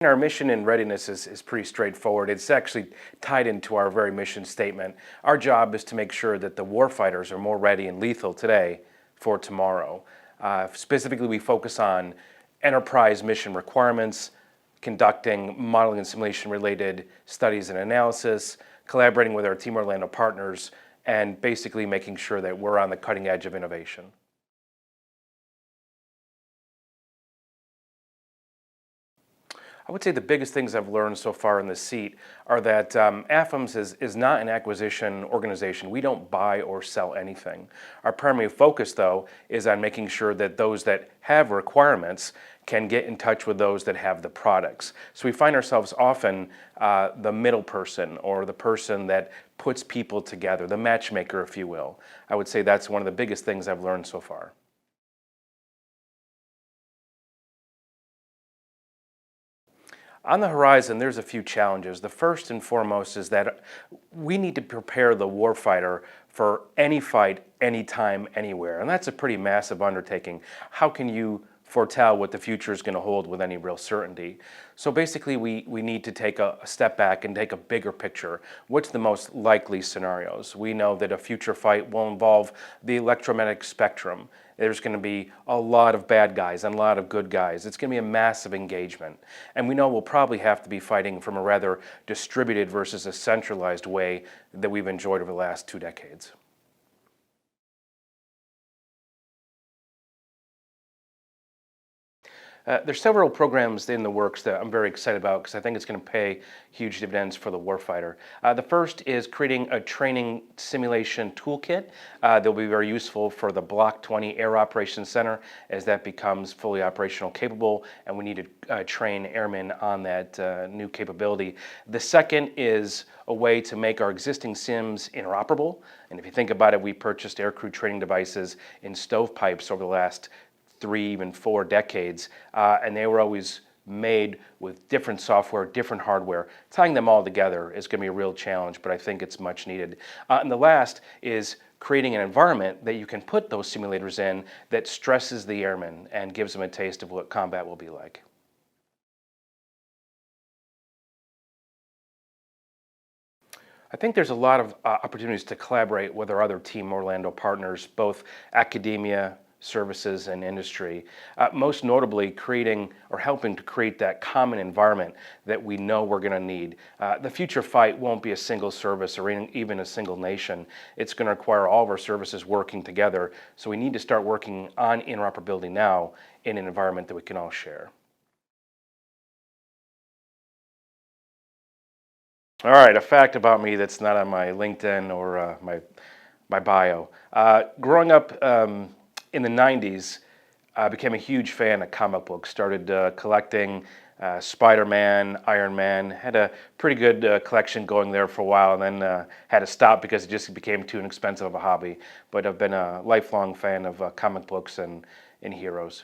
Our mission and readiness is pretty straightforward. It's actually tied into our very mission statement. Our job is to make sure that the warfighters are more ready and lethal today for tomorrow. Specifically, we focus on enterprise mission requirements, conducting modeling and simulation related studies and analysis, collaborating with our Team Orlando partners, and basically making sure that we're on the cutting edge of innovation. I would say the biggest things I've learned so far in this seat are that AFAMS is not an acquisition organization. We don't buy or sell anything. Our primary focus, though, is on making sure that those that have requirements can get in touch with those that have the products. So we find ourselves often the middle person, or the person that puts people together, the matchmaker, if you will. I would say that's one of the biggest things I've learned so far. On the horizon, there's a few challenges. The first and foremost is that we need to prepare the warfighter for any fight, anytime, anywhere. And that's a pretty massive undertaking. How can you foretell what the future is going to hold with any real certainty? So basically, we need to take a step back and take a bigger picture. What's the most likely scenarios? We know that a future fight will involve the electromagnetic spectrum. There's going to be a lot of bad guys and a lot of good guys. It's going to be a massive engagement. And we know we'll probably have to be fighting from a rather distributed versus a centralized way that we've enjoyed over the last 2 decades. There's several programs in the works that I'm very excited about because I think it's going to pay huge dividends for the warfighter. The first is creating a training simulation toolkit that will be very useful for the Block 20 Air Operations Center as that becomes fully operational capable, and we need to train airmen on that new capability. The second is a way to make our existing sims interoperable. And if you think about it, we purchased aircrew training devices in stovepipes over the last 3, even 4 decades, and they were always made with different software, different hardware. Tying them all together is going to be a real challenge, but I think it's much needed. And the last is creating an environment that you can put those simulators in that stresses the airmen and gives them a taste of what combat will be like. I think there's a lot of opportunities to collaborate with our other Team Orlando partners, both academia, services, and industry, most notably creating or helping to create that common environment that we know we're going to need. The future fight won't be a single service or even a single nation. It's going to require all of our services working together, so we need to start working on interoperability now in an environment that we can all share. All right, a fact about me that's not on my LinkedIn or my bio. Growing up in the 90s, I became a huge fan of comic books, started collecting Spider-Man, Iron Man, had a pretty good collection going there for a while, and then had to stop because it just became too inexpensive of a hobby. But I've been a lifelong fan of comic books and heroes.